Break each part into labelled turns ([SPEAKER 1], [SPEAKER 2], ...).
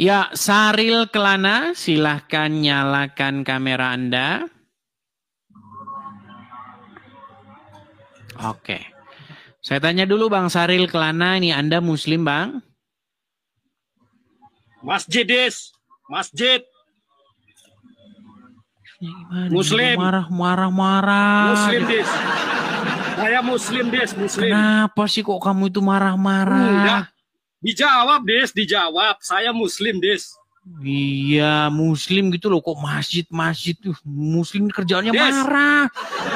[SPEAKER 1] Ya, Saril Kelana, silahkan nyalakan kamera Anda. Oke. Saya tanya dulu Bang Saril Kelana, ini Anda Muslim Bang?
[SPEAKER 2] Masjid, Des. Masjid.
[SPEAKER 1] Muslim. Marah.
[SPEAKER 2] Muslim, Des. Saya Muslim, Des. Muslim.
[SPEAKER 1] Kenapa sih kok kamu itu marah-marah?
[SPEAKER 2] Dijawab, Des. Dijawab. Saya Muslim, Des.
[SPEAKER 1] Iya, Muslim gitu loh. Kok masjid tuh. Muslim kerjaannya Des. Marah.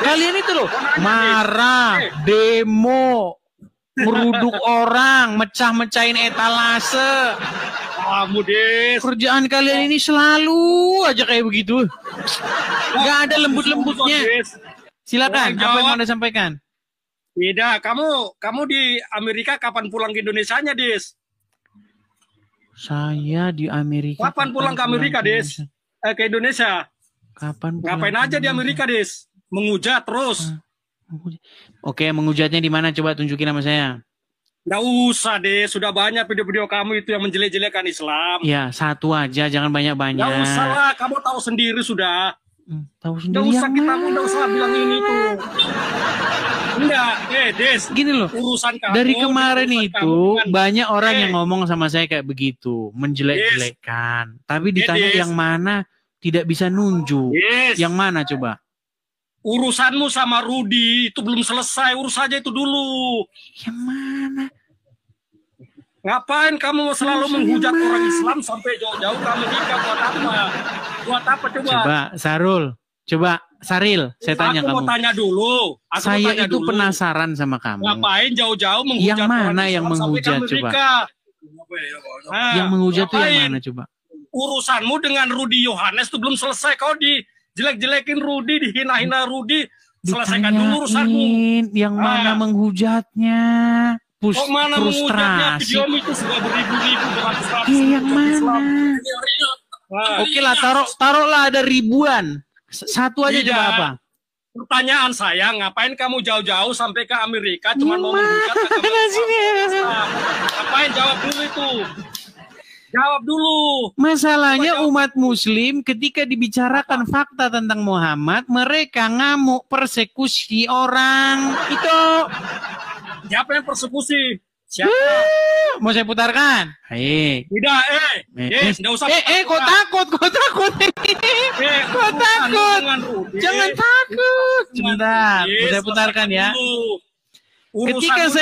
[SPEAKER 1] Kalian itu loh. Marah. Demo. Meruduk orang. Mecah-mecahin etalase.
[SPEAKER 2] Kamu, Des.
[SPEAKER 1] Kerjaan kalian ini selalu aja kayak begitu. Gak ada lembut-lembutnya. Silakan, apa yang mau Anda sampaikan?
[SPEAKER 2] Tidak, kamu di Amerika kapan pulang ke Indonesianya, Des?
[SPEAKER 1] Saya di Amerika.
[SPEAKER 2] Kapan pulang ke Amerika, Des? Ke Indonesia.
[SPEAKER 1] Kapan?
[SPEAKER 2] Ngapain aja di Amerika, Des? Menghujat terus.
[SPEAKER 1] Oke, menghujatnya di mana? Coba tunjukin sama saya.
[SPEAKER 2] Nggak usah, Des. Sudah banyak video-video kamu itu yang menjelek-jelekan Islam.
[SPEAKER 1] Ya, satu aja, jangan banyak-banyak.
[SPEAKER 2] Nggak usah lah, kamu tahu sendiri sudah.
[SPEAKER 1] Tahu sendiri.
[SPEAKER 2] Nggak usah bilang ini tuh. Enggak, Des.
[SPEAKER 1] Gini loh,
[SPEAKER 2] urusan kamu,
[SPEAKER 1] dari kemarin itu banyak orang yang ngomong sama saya kayak begitu, menjelek-jelekan. Tapi ditanya yang mana tidak bisa nunjuk. Yang mana coba?
[SPEAKER 2] Urusanmu sama Rudi itu belum selesai, urus aja itu dulu.
[SPEAKER 1] Yang mana?
[SPEAKER 2] Ngapain kamu selalu menghujat orang Islam sampai jauh-jauh ke Amerika? Buat apa? Buat apa coba?
[SPEAKER 1] Coba, Saril, saya tanya kamu.
[SPEAKER 2] Aku mau tanya dulu.
[SPEAKER 1] Saya itu penasaran sama kamu.
[SPEAKER 2] Ngapain jauh-jauh menghujat
[SPEAKER 1] yang mana
[SPEAKER 2] orang
[SPEAKER 1] yang
[SPEAKER 2] Islam
[SPEAKER 1] menghujat coba? Yang menghujat itu yang mana coba?
[SPEAKER 2] Urusanmu dengan Rudi Yohanes itu belum selesai. Kau dijelek-jelekin Rudi, dihina-hina Rudi. Selesaikan dulu urusanmu.
[SPEAKER 1] Yang mana menghujatnya?
[SPEAKER 2] Mana menghujatnya? Video itu sudah beribu-ribu, beratus-ratus.
[SPEAKER 1] Yang mana? Oke lah, taruhlah ada ribuan. Satu aja coba apa?
[SPEAKER 2] Pertanyaan saya, ngapain kamu jauh-jauh sampai ke Amerika cuma mau menghujat agama Islam? Ngapain? Jawab dulu itu. Jawab dulu.
[SPEAKER 1] Masalahnya umat Muslim ketika dibicarakan fakta tentang Muhammad, mereka ngamuk, persekusi orang. Itu.
[SPEAKER 2] Siapa yang persekusi? Siapa?
[SPEAKER 1] Mau saya putarkan?
[SPEAKER 2] Tidak, enggak usah.
[SPEAKER 1] Kok takut? Kok takut? Jangan takut. Sebentar, mau saya putarkan ya. Ketika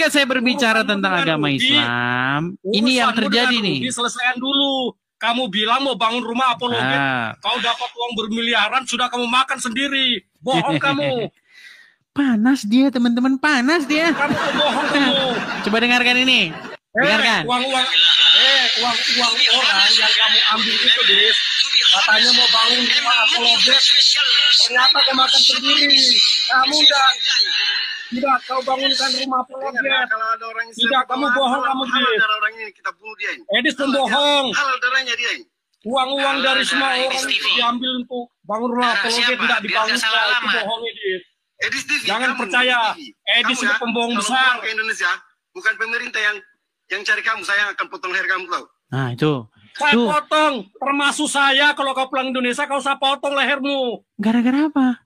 [SPEAKER 1] saya berbicara tentang agama Islam, ini yang terjadi nih.
[SPEAKER 2] Selesaikan dulu. Kamu bilang mau bangun rumah apologet, kau dapat uang bermiliaran, sudah kamu makan sendiri. Bohong kamu.
[SPEAKER 1] Panas dia, teman-teman, panas dia.
[SPEAKER 2] Kamu bohong kamu.
[SPEAKER 1] Coba dengarkan ini. Dengarkan.
[SPEAKER 2] Uang orang yang kamu ambil itu, Des. Katanya mau bangun rumah apologet. Ternyata kau makan sendiri. Kamu tidak kau bangunkan rumah apologet. Tidak, kamu bohong kamu, Des. Edis pembohong. Uang dari semua orang itu diambil untuk bangun rumah apologet, tidak dibangun. Itu bohong, Edis. Jangan percaya, Edis itu pembohong besar.
[SPEAKER 3] Ke Indonesia, bukan pemerintah yang cari kamu, saya akan potong leher kamu tahu.
[SPEAKER 1] Nah itu.
[SPEAKER 2] Saya potong, termasuk saya. Kalau kau pulang Indonesia, kau saya potong lehermu.
[SPEAKER 1] Gara-gara apa?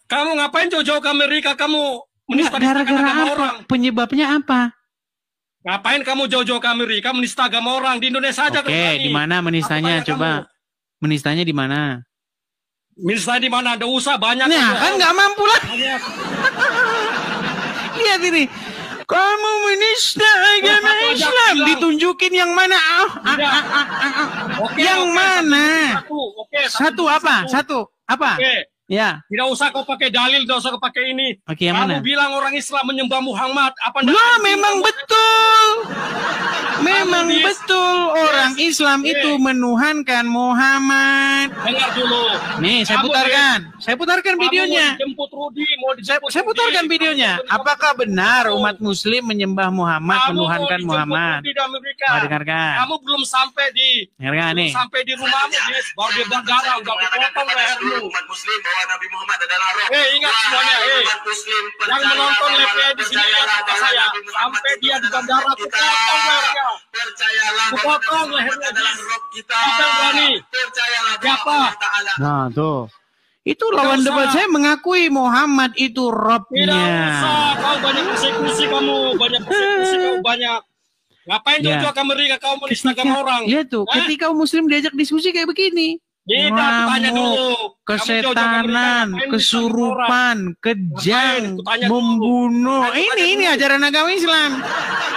[SPEAKER 2] Kamu ngapain jauh-jauh ke Amerika? Kamu menista-nistakan agama orang.
[SPEAKER 1] Penyebabnya apa?
[SPEAKER 2] Ngapain kamu jauh-jauh ke Amerika menista agama orang? Di Indonesia aja.
[SPEAKER 1] Oke, di mana menistanya? Coba. Menistanya di mana?
[SPEAKER 2] Misalnya di mana ada usaha banyak.
[SPEAKER 1] Nah, kan nggak mampu lah. Lihat ini. Kamu menista agama Islam. Ditunjukin yang mana? Yang mana? Satu apa? Ya.
[SPEAKER 2] Tidak usah kau pakai dalil, tidak usah kau pakai ini.
[SPEAKER 1] Oke, yang mana?
[SPEAKER 2] Kamu bilang orang Islam menyembah Muhammad. Apa
[SPEAKER 1] memang betul. Memang betul orang Islam itu menuhankan Muhammad.
[SPEAKER 2] Dengar dulu.
[SPEAKER 1] Nih, saya putarkan videonya. Saya putarkan videonya. Apakah benar umat Muslim menyembah Muhammad, menuhankan Muhammad? Dengarkan.
[SPEAKER 2] Kamu belum sampai di rumahmu, baru dia berdarah, udah dipotong lehermu.
[SPEAKER 4] bahwa Nabi Muhammad adalah roh.
[SPEAKER 2] Ingat semuanya,
[SPEAKER 4] umat muslim,
[SPEAKER 2] yang menonton live di sini kata saya, sampai dia di bandara kupotong lehernya.
[SPEAKER 4] Percayalah
[SPEAKER 2] Kupotong
[SPEAKER 4] bahwa
[SPEAKER 2] lehernya.
[SPEAKER 4] adalah roh kita.
[SPEAKER 2] Kita berani.
[SPEAKER 4] Percayalah
[SPEAKER 2] Siapa?
[SPEAKER 1] Nah tuh, itu lawan debat saya mengakui Muhammad itu
[SPEAKER 2] Tidak
[SPEAKER 1] Robnya.
[SPEAKER 2] usah, kau banyak persekusi kamu banyak. Ngapain
[SPEAKER 1] Ya.
[SPEAKER 2] jauh-jauh ke Amerika kau menista agama orang?
[SPEAKER 1] Ya tuh,
[SPEAKER 2] Hah?
[SPEAKER 1] ketika muslim diajak diskusi kayak begini.
[SPEAKER 2] Tidak, tanya dulu. Kamu jauh-jauh ke
[SPEAKER 1] Kesetanan,
[SPEAKER 2] Amerika, ngapain
[SPEAKER 1] kesurupan, kejang,
[SPEAKER 2] Ngapain? Kutanya dulu.
[SPEAKER 1] membunuh.
[SPEAKER 2] Ngapain? Kutanya
[SPEAKER 1] Ini
[SPEAKER 2] dulu.
[SPEAKER 1] ajaran agama Islam.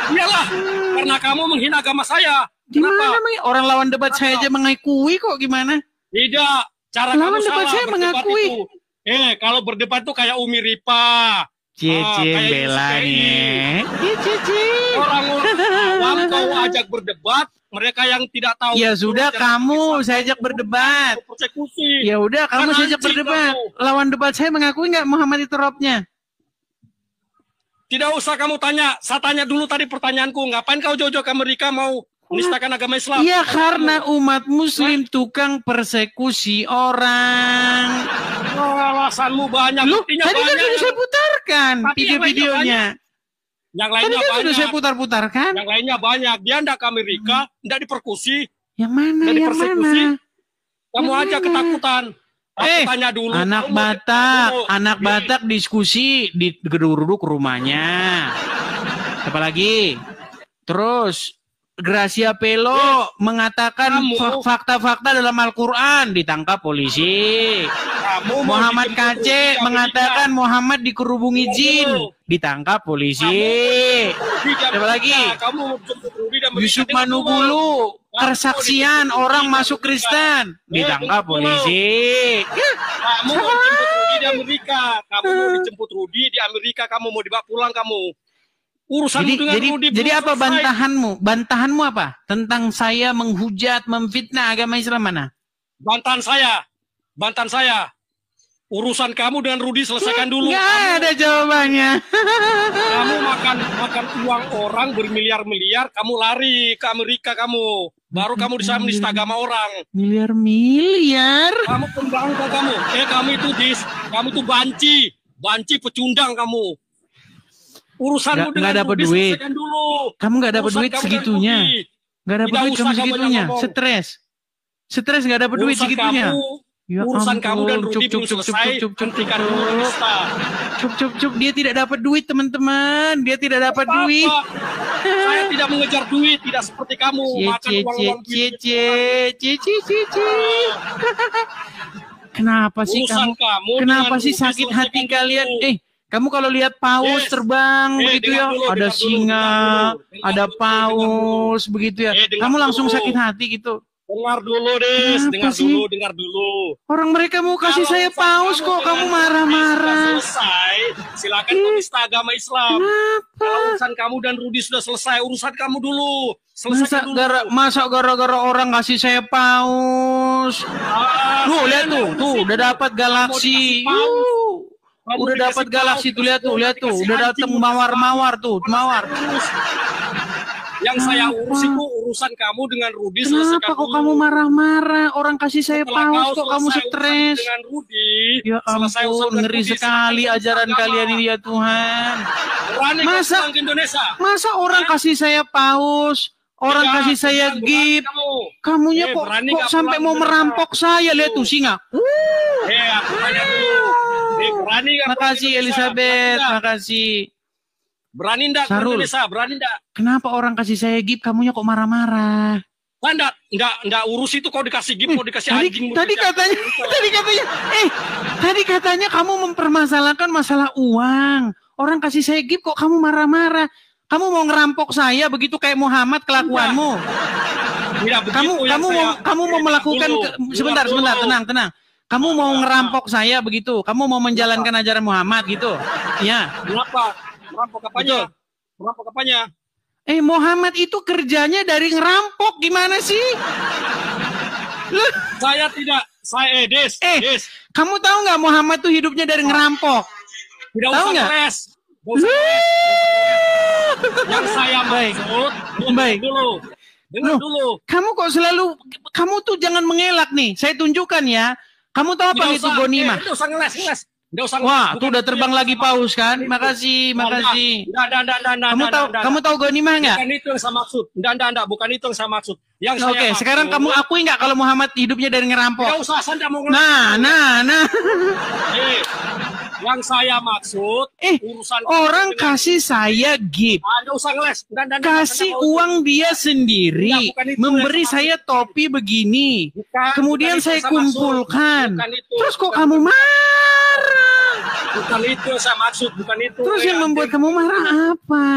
[SPEAKER 2] Iyalah, karena kamu menghina agama saya.
[SPEAKER 1] Gimana
[SPEAKER 2] Kenapa?
[SPEAKER 1] namanya? Orang lawan debat saya aja mengakui kok gimana?
[SPEAKER 2] Tidak, cara
[SPEAKER 1] Lawan
[SPEAKER 2] kamu
[SPEAKER 1] debat
[SPEAKER 2] salah
[SPEAKER 1] saya
[SPEAKER 2] berdebat
[SPEAKER 1] mengakui.
[SPEAKER 2] itu. Kalau berdebat tuh kayak Umi Ripa.
[SPEAKER 1] Cici
[SPEAKER 2] kayak
[SPEAKER 1] bela
[SPEAKER 2] Yusuf
[SPEAKER 1] nih. Cici.
[SPEAKER 2] Orang awam kau ajak berdebat, mereka yang tidak tahu.
[SPEAKER 1] Ya sudah,
[SPEAKER 2] cara
[SPEAKER 1] kamu
[SPEAKER 2] Islam,
[SPEAKER 1] saya ajak berdebat.
[SPEAKER 2] persekusi.
[SPEAKER 1] Ya udah, kamu
[SPEAKER 2] Kan
[SPEAKER 1] saya ajak
[SPEAKER 2] anjing
[SPEAKER 1] berdebat.
[SPEAKER 2] kamu.
[SPEAKER 1] Lawan debat saya mengakui nggak Muhammad itu Robnya?
[SPEAKER 2] Tidak usah kamu tanya, saya tanya dulu tadi pertanyaanku, ngapain kau jauh-jauh ke Amerika mau menistakan agama Islam?
[SPEAKER 1] Iya, karena umat muslim tukang persekusi orang.
[SPEAKER 2] Alasanmu banyak.
[SPEAKER 1] Loh,
[SPEAKER 2] buktinya
[SPEAKER 1] tadi kan
[SPEAKER 2] banyak.
[SPEAKER 1] sudah saya putarkan
[SPEAKER 2] Tapi yang
[SPEAKER 1] video-videonya.
[SPEAKER 2] Yang
[SPEAKER 1] Tadi
[SPEAKER 2] lainnya
[SPEAKER 1] kan sudah
[SPEAKER 2] banyak.
[SPEAKER 1] saya putar-putarkan.
[SPEAKER 2] Yang lainnya banyak. Dia ndak ke Amerika, ndak diperkusi,
[SPEAKER 1] Yang mana?
[SPEAKER 2] ndak
[SPEAKER 1] Yang
[SPEAKER 2] dipersekusi.
[SPEAKER 1] mana?
[SPEAKER 2] Kamu
[SPEAKER 1] Yang
[SPEAKER 2] aja
[SPEAKER 1] mana?
[SPEAKER 2] ketakutan. Aku tanya dulu.
[SPEAKER 1] Anak
[SPEAKER 2] kamu mau
[SPEAKER 1] Batak,
[SPEAKER 2] dulu.
[SPEAKER 1] anak
[SPEAKER 2] Ini,
[SPEAKER 1] Batak diskusi di gedung-gedung rumahnya. Apalagi? Terus Gracia Pelo mengatakan
[SPEAKER 2] Kamu-
[SPEAKER 1] fakta-fakta dalam Al-Quran, ditangkap polisi.
[SPEAKER 2] kamu mau
[SPEAKER 1] Muhammad
[SPEAKER 2] dijemput
[SPEAKER 1] KC
[SPEAKER 2] di Amerika.
[SPEAKER 1] mengatakan Muhammad dikerubungi jin,
[SPEAKER 2] Kamu-
[SPEAKER 1] ditangkap polisi.
[SPEAKER 2] Rudi di
[SPEAKER 1] Siapa
[SPEAKER 2] Amerika.
[SPEAKER 1] lagi?
[SPEAKER 2] Kamu mau jemput Rudi di Amerika.
[SPEAKER 1] Yusuf
[SPEAKER 2] Dengar dulu.
[SPEAKER 1] Manubulu, persaksian
[SPEAKER 2] dijemput
[SPEAKER 1] orang
[SPEAKER 2] Rudi di
[SPEAKER 1] masuk
[SPEAKER 2] Amerika.
[SPEAKER 1] Kristen, ditangkap
[SPEAKER 2] dengar dulu.
[SPEAKER 1] polisi.
[SPEAKER 2] Kamu mau dijemput Rudi di Amerika. Kamu mau dijemput Rudi di Amerika. Kamu mau dibawa pulang kamu. Urusanmu dengan Rudi
[SPEAKER 1] Jadi
[SPEAKER 2] belum
[SPEAKER 1] apa
[SPEAKER 2] selesai.
[SPEAKER 1] bantahanmu? Bantahanmu apa? Tentang saya menghujat, memfitnah agama Islam mana?
[SPEAKER 2] Bantahan saya. Urusan kamu dengan Rudi selesaikan dulu.
[SPEAKER 1] Nggak ada jawabannya.
[SPEAKER 2] Kamu makan uang orang bermiliar-miliar, kamu lari ke Amerika kamu. Baru kamu bisa menista agama orang.
[SPEAKER 1] Miliar-miliar.
[SPEAKER 2] Kamu pembangkang kamu. Kamu itu kamu tuh banci pecundang kamu. Urusanmu
[SPEAKER 1] Nggak dapat
[SPEAKER 2] Rudi
[SPEAKER 1] duit.
[SPEAKER 2] selesaikan dulu.
[SPEAKER 1] Kamu nggak dapat
[SPEAKER 2] Urusan
[SPEAKER 1] duit
[SPEAKER 2] kamu dengan
[SPEAKER 1] segitunya.
[SPEAKER 2] Rudi.
[SPEAKER 1] Nggak dapat
[SPEAKER 2] Tidak
[SPEAKER 1] duit
[SPEAKER 2] usah
[SPEAKER 1] kamu
[SPEAKER 2] kamu
[SPEAKER 1] segitunya.
[SPEAKER 2] ngomong.
[SPEAKER 1] Stres nggak dapat duit
[SPEAKER 2] Urusan
[SPEAKER 1] segitunya.
[SPEAKER 2] kamu,
[SPEAKER 1] Ya
[SPEAKER 2] urusan kamu dan
[SPEAKER 1] ampun.
[SPEAKER 2] Rudi belum selesai. Hentikan dulu menista.
[SPEAKER 1] Cup. Dia tidak dapat duit, teman-teman. Dia tidak dapat duit.
[SPEAKER 2] Apa? Saya tidak mengejar duit, tidak seperti kamu makan uang-uang duit.
[SPEAKER 1] Kenapa sih
[SPEAKER 2] Urusan kamu
[SPEAKER 1] Kenapa
[SPEAKER 2] dengan
[SPEAKER 1] sih
[SPEAKER 2] Rudi
[SPEAKER 1] sakit hati
[SPEAKER 2] selesaikan
[SPEAKER 1] kalian?
[SPEAKER 2] dulu.
[SPEAKER 1] Kamu kalau lihat paus
[SPEAKER 2] Yes.
[SPEAKER 1] terbang begitu ya,
[SPEAKER 2] dengar dulu,
[SPEAKER 1] ada
[SPEAKER 2] dengar dulu,
[SPEAKER 1] singa,
[SPEAKER 2] dengar
[SPEAKER 1] ada
[SPEAKER 2] dulu,
[SPEAKER 1] paus begitu ya.
[SPEAKER 2] dengar
[SPEAKER 1] Kamu langsung
[SPEAKER 2] dulu.
[SPEAKER 1] sakit hati gitu.
[SPEAKER 2] Dengar dulu, Des.
[SPEAKER 1] Kenapa sih?
[SPEAKER 2] Dengar dulu.
[SPEAKER 1] Orang mereka mau kasih
[SPEAKER 2] Kalau
[SPEAKER 1] saya
[SPEAKER 2] urusan
[SPEAKER 1] paus kok,
[SPEAKER 2] dengan
[SPEAKER 1] kamu
[SPEAKER 2] Rudi
[SPEAKER 1] marah-marah.
[SPEAKER 2] sudah selesai, silakan menista agama Islam.
[SPEAKER 1] Kenapa?
[SPEAKER 2] Kalau urusan kamu dan Rudi sudah selesai, urusan kamu dulu. Selesaikan dulu.
[SPEAKER 1] Masa gara-gara orang kasih saya paus? Tuh, lihat tuh, udah dapat galaksi. Udah dapat galaksi tuh, lihat tuh, udah datang mawar-mawar tuh, mawar.
[SPEAKER 2] Yang saya urus itu urusan kamu dengan Rudi selesaikan
[SPEAKER 1] Kenapa kok
[SPEAKER 2] dulu.
[SPEAKER 1] kamu marah-marah? Orang kasih saya
[SPEAKER 2] Setelah
[SPEAKER 1] paus
[SPEAKER 2] kau
[SPEAKER 1] kok kamu
[SPEAKER 2] selesai
[SPEAKER 1] stres?
[SPEAKER 2] urusan dengan Rudi,
[SPEAKER 1] Ya
[SPEAKER 2] selesai urusan
[SPEAKER 1] ampun,
[SPEAKER 2] dengan
[SPEAKER 1] ngeri
[SPEAKER 2] Rudi,
[SPEAKER 1] sekali
[SPEAKER 2] silakan
[SPEAKER 1] ajaran
[SPEAKER 2] agama.
[SPEAKER 1] kalian ini ya Tuhan.
[SPEAKER 2] Berani kau
[SPEAKER 1] Masa-
[SPEAKER 2] pulang ke Indonesia?
[SPEAKER 1] Masa orang kasih saya paus, orang
[SPEAKER 2] Tidak,
[SPEAKER 1] kasih saya
[SPEAKER 2] berani
[SPEAKER 1] gift,
[SPEAKER 2] kamu.
[SPEAKER 1] kamunya
[SPEAKER 2] berani
[SPEAKER 1] kok
[SPEAKER 2] nggak
[SPEAKER 1] sampai
[SPEAKER 2] pulang
[SPEAKER 1] mau
[SPEAKER 2] ke Indonesia?
[SPEAKER 1] merampok saya? Lihat tuh singa.
[SPEAKER 2] Aku tanya dulu. Berani nggak pulang ke
[SPEAKER 1] Makasih
[SPEAKER 2] Indonesia?
[SPEAKER 1] Elizabeth,
[SPEAKER 2] Berani nggak?
[SPEAKER 1] makasih.
[SPEAKER 2] Berani nggak ke
[SPEAKER 1] Sarul.
[SPEAKER 2] Indonesia? Berani nggak?
[SPEAKER 1] Kenapa orang kasih saya gift, kamunya kok marah-marah?
[SPEAKER 2] Nggak urus itu kau dikasih gift, mau dikasih anjing.
[SPEAKER 1] Tadi katanya kamu mempermasalahkan masalah uang. Orang kasih saya gift kok kamu marah-marah. Kamu mau ngerampok saya begitu kayak Muhammad kelakuanmu.
[SPEAKER 2] Tidak begitu yang
[SPEAKER 1] Kamu mau melakukan sebentar, tenang. Kamu mau ngerampok saya begitu. Kamu mau menjalankan ajaran Muhammad gitu. Ya.
[SPEAKER 2] Kenapa? Merampok apanya? Merampok apanya?
[SPEAKER 1] Muhammad itu kerjanya dari ngerampok, gimana sih? Loh,
[SPEAKER 2] Des.
[SPEAKER 1] kamu tahu nggak Muhammad tuh hidupnya dari ngerampok?
[SPEAKER 2] Tidak
[SPEAKER 1] Tahu
[SPEAKER 2] usah
[SPEAKER 1] nggak?
[SPEAKER 2] ngeles. Nggak usah ngeles. Yang saya
[SPEAKER 1] Baik.
[SPEAKER 2] maksud,
[SPEAKER 1] Baik.
[SPEAKER 2] dengar
[SPEAKER 1] Loh,
[SPEAKER 2] dulu.
[SPEAKER 1] Kamu kok kamu tuh jangan mengelak nih. Saya tunjukkan ya. Kamu tahu apa itu gonimah?
[SPEAKER 2] Nggak usah ngeles. Nggak usah
[SPEAKER 1] Wah,
[SPEAKER 2] ngeles.
[SPEAKER 1] tuh udah terbang lagi paus kan? Makasih. Kamu tahu gonimah nggak?
[SPEAKER 2] Bukan itu yang saya maksud. Enggak, bukan itu yang saya maksud. Yang saya
[SPEAKER 1] Oke,
[SPEAKER 2] maksud,
[SPEAKER 1] sekarang kamu akui nggak kalau Muhammad hidupnya dari ngerampok?
[SPEAKER 2] Nggak usah, saya nggak mau ngeles.
[SPEAKER 1] Nah.
[SPEAKER 2] Yang saya maksud, urusan
[SPEAKER 1] Orang kasih saya gift.
[SPEAKER 2] Nggak usah ngeles.
[SPEAKER 1] Kasih uang dia sendiri, memberi saya topi begini, kemudian saya kumpulkan. Terus kok kamu marah?
[SPEAKER 2] Bukan itu yang saya maksud, bukan itu.
[SPEAKER 1] Terus yang membuat kamu marah apa?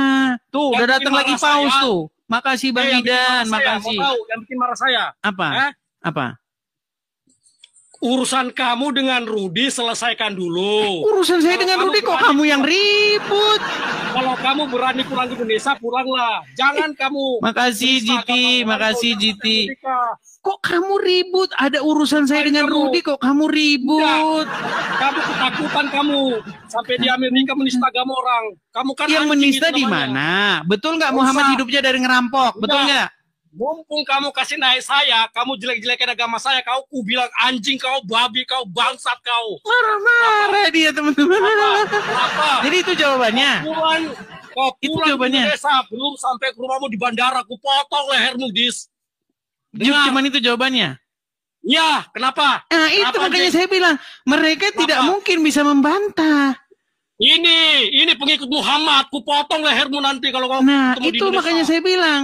[SPEAKER 1] Tuh, udah datang lagi paus tuh. Makasih Bang Idan, makasih.
[SPEAKER 2] Mau tahu yang bikin marah saya?
[SPEAKER 1] Apa?
[SPEAKER 2] Urusan kamu dengan Rudi selesaikan dulu.
[SPEAKER 1] Urusan saya dengan Rudi kok kamu yang ribut?
[SPEAKER 2] Kalau kamu berani pulang ke Indonesia, pulanglah. Jangan kamu.
[SPEAKER 1] Makasih GT. Kok kamu ribut? Ada urusan saya dengan Rudi kok kamu ribut?
[SPEAKER 2] Kamu ketakutan kamu sampai di Amerika menista agama orang. Kamu kan
[SPEAKER 1] yang menista di mana? Betul nggak Muhammad hidupnya dari ngerampok? Betul nggak?
[SPEAKER 2] Mumpung kamu kasih naik saya, kamu jelek-jelekin agama saya, kau bilang anjing, kau babi, kau bangsat, kau.
[SPEAKER 1] Marah dia teman-teman.
[SPEAKER 2] Apa?
[SPEAKER 1] Jadi itu jawabannya.
[SPEAKER 2] Kau
[SPEAKER 1] Itu
[SPEAKER 2] pulang
[SPEAKER 1] jawabannya.
[SPEAKER 2] ke Indonesia, belum sampai ke rumahmu di bandara, ku potong lehermu, Dis.
[SPEAKER 1] Cuman itu jawabannya.
[SPEAKER 2] Ya, kenapa?
[SPEAKER 1] Nah itu makanya saya bilang, mereka tidak mungkin bisa membantah.
[SPEAKER 2] Ini pengikut Muhammad, ku potong lehermu nanti kalau kau
[SPEAKER 1] Nah
[SPEAKER 2] ketemu di
[SPEAKER 1] itu
[SPEAKER 2] Indonesia.
[SPEAKER 1] makanya saya bilang,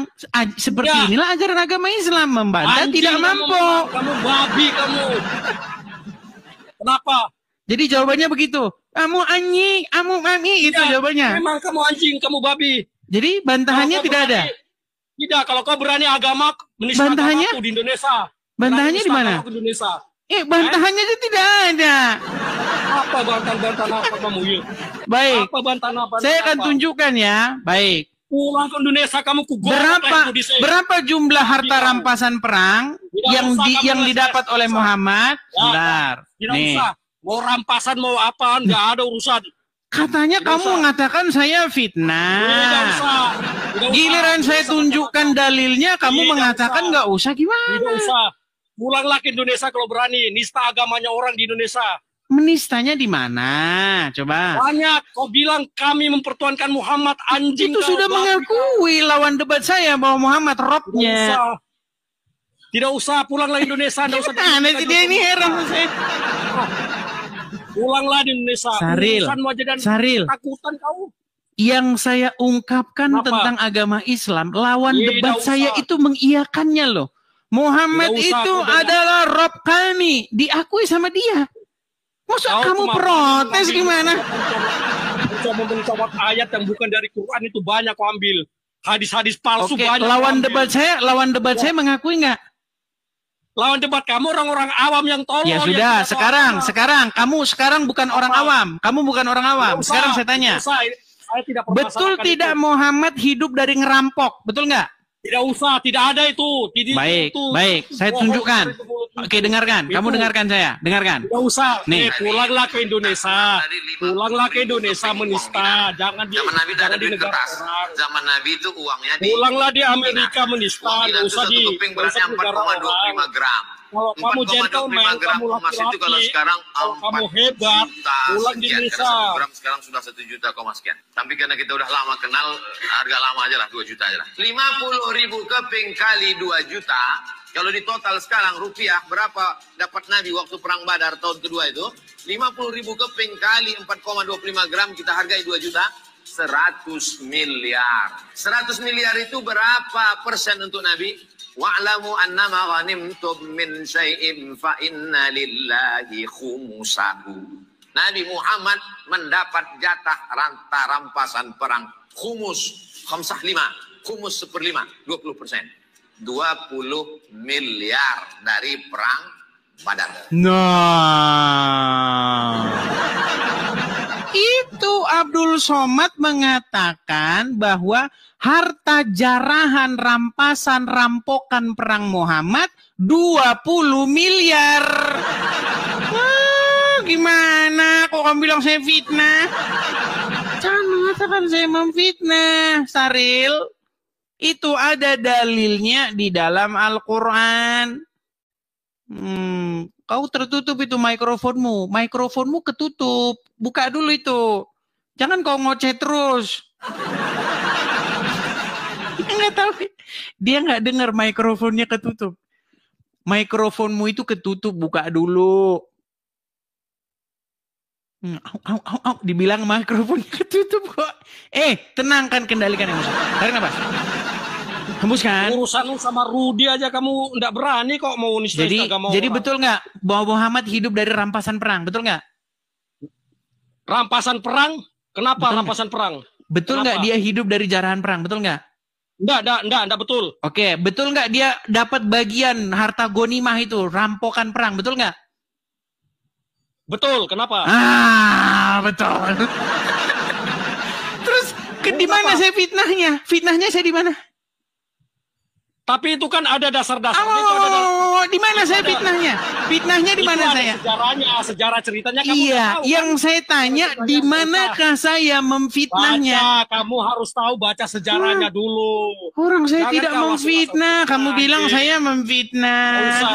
[SPEAKER 1] seperti inilah ajaran agama Islam, membantah
[SPEAKER 2] Anjing,
[SPEAKER 1] tidak mampu.
[SPEAKER 2] Kamu babi, kamu. Kenapa?
[SPEAKER 1] Jadi jawabannya begitu. Kamu anjing, kamu mami, itu jawabannya.
[SPEAKER 2] Memang kamu anjing, kamu babi.
[SPEAKER 1] Jadi bantahannya tidak ada.
[SPEAKER 2] Tidak, kalau kau berani agama, menista
[SPEAKER 1] Bantahannya?
[SPEAKER 2] agamaku di Indonesia.
[SPEAKER 1] Bantahannya di mana?
[SPEAKER 2] Di Indonesia.
[SPEAKER 1] Bantahannya itu tidak ada.
[SPEAKER 2] Apa bantahan apa kamu yuk?
[SPEAKER 1] Baik.
[SPEAKER 2] Apa bantahan apa?
[SPEAKER 1] Saya akan tunjukkan ya. Baik.
[SPEAKER 2] Pulang ke Indonesia kamu
[SPEAKER 1] Berapa jumlah harta rampasan perang yang didapat oleh Muhammad? Bentar.
[SPEAKER 2] Tidak
[SPEAKER 1] Nih.
[SPEAKER 2] usah. Mau rampasan mau apa? Nggak ada urusan.
[SPEAKER 1] Katanya kamu mengatakan saya
[SPEAKER 2] Tidak
[SPEAKER 1] fitnah.
[SPEAKER 2] usah.
[SPEAKER 1] Giliran saya tunjukkan dalilnya, kamu mengatakan nggak usah
[SPEAKER 2] Tidak
[SPEAKER 1] gimana?
[SPEAKER 2] usah. Pulanglah ke Indonesia kalau berani. Nista agamanya orang di Indonesia.
[SPEAKER 1] Menistanya di mana? Coba.
[SPEAKER 2] Banyak. Kau bilang kami mempertuankan Muhammad, anjing.
[SPEAKER 1] Itu sudah mengakui lawan debat saya bahwa Muhammad robnya.
[SPEAKER 2] Tidak usah. Pulanglah Indonesia. Tidak usah.
[SPEAKER 1] Nah, dia ini heran saya.
[SPEAKER 2] Pulanglah di Indonesia.
[SPEAKER 1] Saril.
[SPEAKER 2] Takutan kau.
[SPEAKER 1] Yang saya ungkapkan tentang agama Islam, lawan debat saya itu mengiyakannya loh. Muhammad itu adalah Rob kami, diakui sama dia. Masa kamu protes gimana?
[SPEAKER 2] Coba mencoba ayat yang bukan dari Quran itu banyak kau ambil. Hadis-hadis palsu banyak.
[SPEAKER 1] Lawan debat saya mengakui nggak?
[SPEAKER 2] Lawan debat kamu orang-orang awam yang tolong.
[SPEAKER 1] Ya sudah, sekarang kamu bukan orang awam. Kamu bukan orang awam. Sekarang saya tanya. Betul tidak Muhammad hidup dari ngerampok? Betul nggak?
[SPEAKER 2] Tidak usah, tidak ada itu.
[SPEAKER 1] Baik. Saya tunjukkan. Oke, dengarkan. Kamu dengarkan saya. Dengarkan.
[SPEAKER 2] Tidak usah.
[SPEAKER 1] Nih.
[SPEAKER 2] Pulanglah ke Indonesia. Pulanglah ke Indonesia menista. Jangan di
[SPEAKER 3] Nabi ada
[SPEAKER 2] di
[SPEAKER 3] duit
[SPEAKER 2] negara
[SPEAKER 3] kertas.
[SPEAKER 2] orang.
[SPEAKER 3] Zaman Nabi itu uangnya di
[SPEAKER 2] Pulanglah di Amerika menista.
[SPEAKER 3] uang
[SPEAKER 2] Tidak
[SPEAKER 3] itu
[SPEAKER 2] usah
[SPEAKER 3] satu
[SPEAKER 2] di
[SPEAKER 3] keping beratnya 4,25 gram.
[SPEAKER 2] Kalau kamu
[SPEAKER 3] 4,25
[SPEAKER 2] gentleman,
[SPEAKER 3] gram
[SPEAKER 2] kamu
[SPEAKER 3] emas itu kalau
[SPEAKER 2] laki-laki,
[SPEAKER 3] sekarang
[SPEAKER 2] kalau kamu
[SPEAKER 3] 4
[SPEAKER 2] hebat,
[SPEAKER 3] juta
[SPEAKER 2] pulang di
[SPEAKER 3] sekian.
[SPEAKER 2] Indonesia.
[SPEAKER 3] Karena 1 gram sekarang sudah 1 juta sekian. Tapi karena kita udah lama kenal, harga lama aja lah 2 juta aja lah. 50.000 keping kali 2 juta. Kalau di total sekarang rupiah berapa dapat Nabi waktu perang Badar tahun kedua itu? 50.000 keping kali 4,25 gram kita hargai 2 juta. 100 miliar. 100 miliar itu berapa persen untuk Nabi? Wa'lamu annama ghanimtum min syai'in fa inna lillahi khumusahu. Nabi Muhammad mendapat jatah rampasan perang khumus, khamsah 5, khumus 1/5, 20%. 20 miliar dari perang Badar.
[SPEAKER 1] Nah, itu Abdul Somad mengatakan bahwa harta jarahan rampasan rampokan perang Muhammad 20 miliar. Gimana? Kok kamu bilang saya fitnah? Jangan mengatakan saya memfitnah, Saril. Itu ada dalilnya di dalam Al-Quran. Kau tertutup itu mikrofonmu. Mikrofonmu ketutup. Buka dulu itu. Jangan kau ngoceh terus. Nggak tahu. Dia nggak dengar mikrofonnya ketutup. Mikrofonmu itu ketutup. Buka dulu. Dibilang mikrofonnya ketutup kok. Tenangkan, kendalikan emosi. Tarik nafas. Hembuskan.
[SPEAKER 2] Urusan sama Rudi aja kamu nggak berani kok mau nista-nista agama
[SPEAKER 1] Jadi
[SPEAKER 2] orang.
[SPEAKER 1] betul nggak bahwa Muhammad hidup dari rampasan perang? Betul nggak?
[SPEAKER 2] Rampasan perang? Kenapa
[SPEAKER 1] Betul
[SPEAKER 2] rampasan perang?
[SPEAKER 1] Betul nggak dia hidup dari jarahan perang? Betul nggak?
[SPEAKER 2] Enggak betul.
[SPEAKER 1] Oke, betul nggak dia dapat bagian harta gonimah itu, rampokan perang? Betul nggak?
[SPEAKER 2] Betul, kenapa?
[SPEAKER 1] Betul. Terus di mana saya fitnahnya? Fitnahnya saya di mana?
[SPEAKER 2] Tapi itu kan ada dasar-dasarnya.
[SPEAKER 1] Di mana saya fitnahnya? Fitnahnya di mana saya?
[SPEAKER 2] Sejarahnya, sejarah ceritanya kamu
[SPEAKER 1] Iya,
[SPEAKER 2] udah tahu,
[SPEAKER 1] yang
[SPEAKER 2] kan?
[SPEAKER 1] saya tanya di manakah saya memfitnahnya?
[SPEAKER 2] Baca, kamu harus tahu baca sejarahnya dulu.
[SPEAKER 1] Orang saya
[SPEAKER 2] Jangan
[SPEAKER 1] tidak
[SPEAKER 2] kau
[SPEAKER 1] memfitnah.
[SPEAKER 2] masuk-masuk
[SPEAKER 1] Kamu
[SPEAKER 2] fitnah,
[SPEAKER 1] bilang
[SPEAKER 2] anjing.
[SPEAKER 1] saya memfitnah.
[SPEAKER 2] Nggak usah.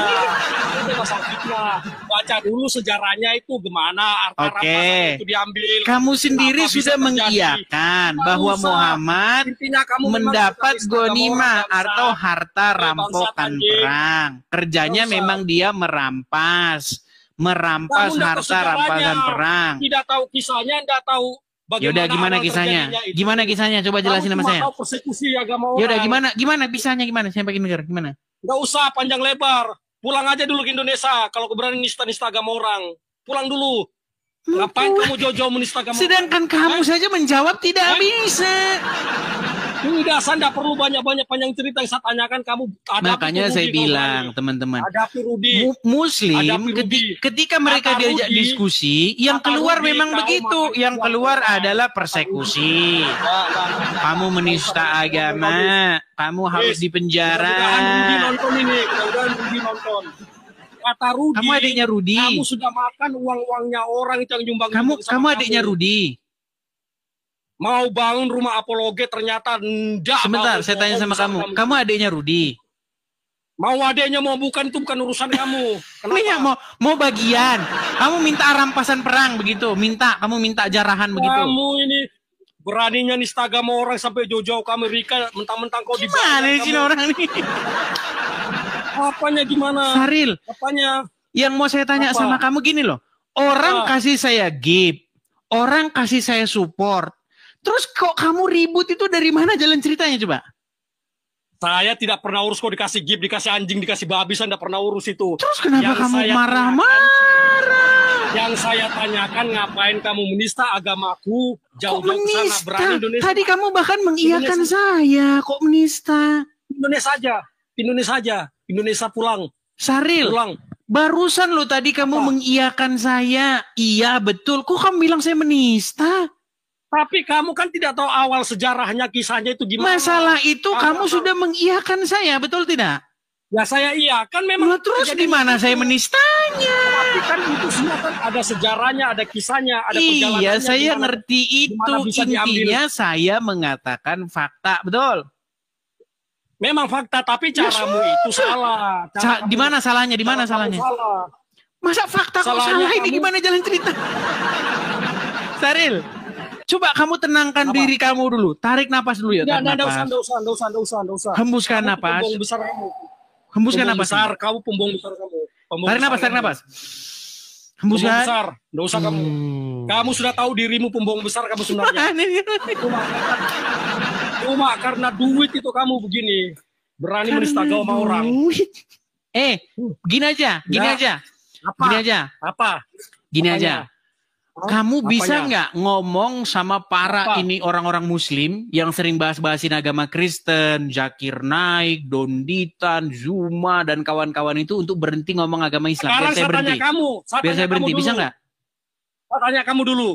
[SPEAKER 2] Itu masalah fitnah. Baca dulu sejarahnya itu gimana, harta rampasan itu diambil.
[SPEAKER 1] Kamu sendiri
[SPEAKER 2] Kenapa bisa
[SPEAKER 1] sudah
[SPEAKER 2] terjadi?
[SPEAKER 1] mengiyakan
[SPEAKER 2] Nggak
[SPEAKER 1] bahwa
[SPEAKER 2] usah.
[SPEAKER 1] Muhammad
[SPEAKER 2] Intinya kamu memang
[SPEAKER 1] mendapat
[SPEAKER 2] spesialis agama
[SPEAKER 1] gonimah
[SPEAKER 2] orang, bangsa.
[SPEAKER 1] atau harta rampokan
[SPEAKER 2] anjing.
[SPEAKER 1] perang. Kerjanya
[SPEAKER 2] Nggak usah.
[SPEAKER 1] memang dia merampas
[SPEAKER 2] Kamu nggak tahu
[SPEAKER 1] harta
[SPEAKER 2] sejarahnya.
[SPEAKER 1] rampasan perang.
[SPEAKER 2] Tidak tahu kisahnya, tidak tahu bagaimana.
[SPEAKER 1] Yaudah, gimana
[SPEAKER 2] awal
[SPEAKER 1] kisahnya?
[SPEAKER 2] terjadinya itu.
[SPEAKER 1] Gimana kisahnya? Coba jelasin
[SPEAKER 2] Kamu
[SPEAKER 1] sama
[SPEAKER 2] cuma
[SPEAKER 1] saya.
[SPEAKER 2] tahu persekusi agama orang.
[SPEAKER 1] Yaudah, gimana kisahnya gimana? Saya pengen denger gimana?
[SPEAKER 2] Nggak usah panjang lebar. Pulang aja dulu ke Indonesia. Kalau kau berani nista-nista agama orang. Pulang dulu. Ngapain kamu jauh-jauh menista agama
[SPEAKER 1] Sedangkan kamu saja menjawab tidak bisa.
[SPEAKER 2] Enggak, saya nggak perlu banyak-banyak panjang cerita yang saya tanyakan. Kamu hadapi
[SPEAKER 1] Makanya
[SPEAKER 2] Rudi,
[SPEAKER 1] saya
[SPEAKER 2] kau
[SPEAKER 1] bilang,
[SPEAKER 2] berani.
[SPEAKER 1] teman-teman,
[SPEAKER 2] Hadapi Rudi.
[SPEAKER 1] Muslim
[SPEAKER 2] Hadapi Rudi.
[SPEAKER 1] ketika mereka
[SPEAKER 2] Kata
[SPEAKER 1] diajak
[SPEAKER 2] Rudi,
[SPEAKER 1] diskusi, yang
[SPEAKER 2] kata
[SPEAKER 1] keluar
[SPEAKER 2] Rudi,
[SPEAKER 1] memang
[SPEAKER 2] kau
[SPEAKER 1] begitu.
[SPEAKER 2] makan
[SPEAKER 1] Yang
[SPEAKER 2] uang
[SPEAKER 1] keluar
[SPEAKER 2] orang.
[SPEAKER 1] adalah persekusi.
[SPEAKER 2] Nggak.
[SPEAKER 1] Kamu menista agama, kamu harus dipenjara.
[SPEAKER 2] Mudah-mudahan Rudi nonton ini. Mudah-mudahan Rudi nonton. Kata Rudi.
[SPEAKER 1] Kamu adiknya Rudi.
[SPEAKER 2] Kamu sudah makan uang-uangnya orang itu yang nyumbang.
[SPEAKER 1] Kamu adiknya Rudi.
[SPEAKER 2] Mau bangun rumah apologet ternyata enggak.
[SPEAKER 1] Sebentar,
[SPEAKER 2] mau
[SPEAKER 1] saya tanya sama kamu. Kamu adiknya Rudi.
[SPEAKER 2] Mau adeknya mau bukan itu bukan urusan kamu.
[SPEAKER 1] Ini ya, mau bagian. Kamu minta rampasan perang begitu. Kamu minta jarahan begitu.
[SPEAKER 2] Kamu ini beraninya nista agama orang sampai jauh-jauh ke Amerika, mentang-mentang kau di
[SPEAKER 1] Gimana sih orang ini?
[SPEAKER 2] Apanya gimana?
[SPEAKER 1] Saril,
[SPEAKER 2] Apanya?
[SPEAKER 1] yang mau saya tanya
[SPEAKER 2] Apa?
[SPEAKER 1] sama kamu gini loh. Orang
[SPEAKER 2] Apa?
[SPEAKER 1] kasih saya gift. Orang kasih saya support. Terus kok kamu ribut itu dari mana jalan ceritanya coba?
[SPEAKER 2] Saya tidak pernah urus kau dikasih gift, dikasih anjing, dikasih babi, saya tidak pernah urus itu.
[SPEAKER 1] Terus kenapa
[SPEAKER 2] Yang
[SPEAKER 1] kamu
[SPEAKER 2] saya
[SPEAKER 1] marah-marah?
[SPEAKER 2] Yang saya tanyakan ngapain kamu menista agamaku
[SPEAKER 1] Kok
[SPEAKER 2] jauh-jauh ke sana
[SPEAKER 1] menista?
[SPEAKER 2] berani Indonesia.
[SPEAKER 1] Tadi kamu bahkan mengiyakan
[SPEAKER 2] Indonesia.
[SPEAKER 1] saya. Kok menista?
[SPEAKER 2] Indonesia aja. Indonesia pulang.
[SPEAKER 1] Saril,
[SPEAKER 2] Pulang.
[SPEAKER 1] barusan lo tadi kamu
[SPEAKER 2] Apa?
[SPEAKER 1] mengiyakan saya. Iya betul. Kok kamu bilang saya menista?
[SPEAKER 2] Tapi kamu kan tidak tahu awal sejarahnya, kisahnya itu gimana.
[SPEAKER 1] Masalah itu kamu
[SPEAKER 2] Apa?
[SPEAKER 1] sudah mengiyakan saya, betul tidak?
[SPEAKER 2] Ya saya iya, kan memang.
[SPEAKER 1] Lah, terus
[SPEAKER 2] terjadi
[SPEAKER 1] di mana
[SPEAKER 2] begitu.
[SPEAKER 1] saya menistanya?
[SPEAKER 2] Tapi kan itu semua kan ada sejarahnya, ada kisahnya, ada perjalanannya.
[SPEAKER 1] Iya, saya
[SPEAKER 2] gimana.
[SPEAKER 1] ngerti itu.
[SPEAKER 2] gimana bisa diambil.
[SPEAKER 1] Intinya saya mengatakan fakta, betul.
[SPEAKER 2] Memang fakta, tapi caramu
[SPEAKER 1] sudah.
[SPEAKER 2] itu salah.
[SPEAKER 1] Di mana salahnya? Di mana
[SPEAKER 2] Cara
[SPEAKER 1] salahnya?
[SPEAKER 2] kamu salah.
[SPEAKER 1] Masa fakta kok
[SPEAKER 2] Salahnya
[SPEAKER 1] salah? Ini
[SPEAKER 2] kamu-
[SPEAKER 1] gimana jalan cerita? Saril, coba kamu tenangkan
[SPEAKER 2] Apa?
[SPEAKER 1] diri kamu dulu. Tarik napas dulu ya. Tarik
[SPEAKER 2] Nggak
[SPEAKER 1] napas.
[SPEAKER 2] usah.
[SPEAKER 1] Hembuskan
[SPEAKER 2] Kamu
[SPEAKER 1] napas.
[SPEAKER 2] Pembohong besar kamu.
[SPEAKER 1] Hembuskan
[SPEAKER 2] Pembohong
[SPEAKER 1] napas.
[SPEAKER 2] besar, kamu pembohong besar kamu. Pembohong
[SPEAKER 1] Tarik
[SPEAKER 2] besar
[SPEAKER 1] napas, tarik
[SPEAKER 2] kamu.
[SPEAKER 1] napas.
[SPEAKER 2] Pembohong
[SPEAKER 1] Hembuskan.
[SPEAKER 2] besar, nggak usah kamu. Kamu sudah tahu dirimu pembohong besar kamu sebenarnya. Cuma karena duit itu kamu begini. Berani menista agama orang.
[SPEAKER 1] Duit. Gini aja, gini
[SPEAKER 2] Ya.
[SPEAKER 1] aja.
[SPEAKER 2] Apa?
[SPEAKER 1] Gini aja,
[SPEAKER 2] Apa?
[SPEAKER 1] gini
[SPEAKER 2] Apanya?
[SPEAKER 1] aja. Kamu
[SPEAKER 2] Apanya?
[SPEAKER 1] bisa nggak ngomong sama para
[SPEAKER 2] Apa?
[SPEAKER 1] ini orang-orang Muslim yang sering bahas-bahasin agama Kristen, Zakir Naik, Donditan, Zuma dan kawan-kawan itu untuk berhenti ngomong agama Islam?
[SPEAKER 2] Sekarang
[SPEAKER 1] Biar saya
[SPEAKER 2] saya tanya
[SPEAKER 1] berhenti.
[SPEAKER 2] kamu.
[SPEAKER 1] Biar saya berhenti, bisa nggak?
[SPEAKER 2] Saya tanya kamu dulu.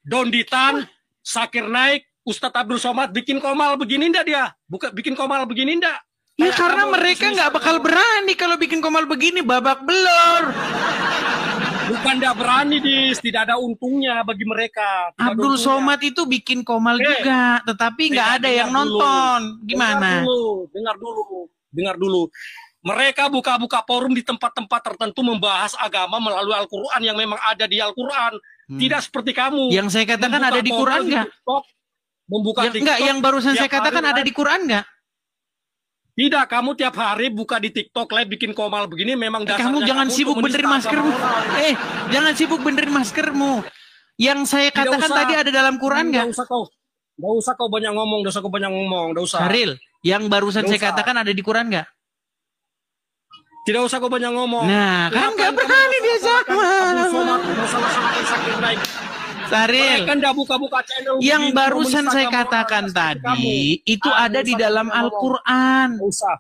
[SPEAKER 2] Donditan, Zakir Naik, Ustadz Abdul Somad bikin komal begini ndak dia? Bikin komal begini ndak?
[SPEAKER 1] Ya
[SPEAKER 2] Kayak
[SPEAKER 1] karena
[SPEAKER 2] kamu
[SPEAKER 1] mereka
[SPEAKER 2] bisnis
[SPEAKER 1] nggak
[SPEAKER 2] kamu.
[SPEAKER 1] bakal berani kalau bikin komal begini babak belur.
[SPEAKER 2] Bukan ndak berani, tidak ada untungnya bagi mereka. Tidak ada
[SPEAKER 1] Abdul
[SPEAKER 2] untungnya.
[SPEAKER 1] Somad itu bikin komal juga, tetapi nggak ada yang
[SPEAKER 2] Dengar dulu.
[SPEAKER 1] nonton. Gimana?
[SPEAKER 2] Dengar dulu. Mereka buka-buka forum di tempat-tempat tertentu membahas agama melalui Al-Quran yang memang ada di Al-Quran. Tidak seperti kamu.
[SPEAKER 1] Yang saya katakan
[SPEAKER 2] membuka
[SPEAKER 1] ada di Quran
[SPEAKER 2] forum
[SPEAKER 1] nggak?
[SPEAKER 2] TikTok, membuka
[SPEAKER 1] Yang,
[SPEAKER 2] TikTok.
[SPEAKER 1] enggak, yang barusan saya
[SPEAKER 2] tiap
[SPEAKER 1] katakan
[SPEAKER 2] hari
[SPEAKER 1] ada
[SPEAKER 2] live.
[SPEAKER 1] di Quran nggak?
[SPEAKER 2] Tidak, kamu tiap hari buka di TikTok live bikin komal begini memang dasarnya
[SPEAKER 1] Kamu jangan sibuk
[SPEAKER 2] untuk
[SPEAKER 1] benerin
[SPEAKER 2] menista
[SPEAKER 1] maskermu.
[SPEAKER 2] agama orang.
[SPEAKER 1] Jangan sibuk benerin maskermu. Yang saya
[SPEAKER 2] Tidak
[SPEAKER 1] katakan
[SPEAKER 2] usah.
[SPEAKER 1] tadi ada dalam Quran nggak?
[SPEAKER 2] Nggak usah kau banyak ngomong, nggak usah.
[SPEAKER 1] Syaril, yang barusan
[SPEAKER 2] Nggak
[SPEAKER 1] saya
[SPEAKER 2] usah.
[SPEAKER 1] katakan ada di Quran nggak?
[SPEAKER 2] Tidak usah kau banyak ngomong.
[SPEAKER 1] Nah, kan
[SPEAKER 2] Kenapa
[SPEAKER 1] nggak
[SPEAKER 2] kamu
[SPEAKER 1] berani dia sama.
[SPEAKER 2] Abdul Somad masalah-masalah sakit naik.
[SPEAKER 1] Syaril,
[SPEAKER 2] Mereka ndak buka-buka channel
[SPEAKER 1] yang
[SPEAKER 2] begini,
[SPEAKER 1] barusan
[SPEAKER 2] menista
[SPEAKER 1] saya
[SPEAKER 2] agama
[SPEAKER 1] katakan
[SPEAKER 2] orang seperti
[SPEAKER 1] tadi
[SPEAKER 2] kamu.
[SPEAKER 1] itu
[SPEAKER 2] Ah,
[SPEAKER 1] ada di
[SPEAKER 2] nggak usah
[SPEAKER 1] dalam
[SPEAKER 2] banyak ngomong.
[SPEAKER 1] Al-Quran
[SPEAKER 2] Nggak usah.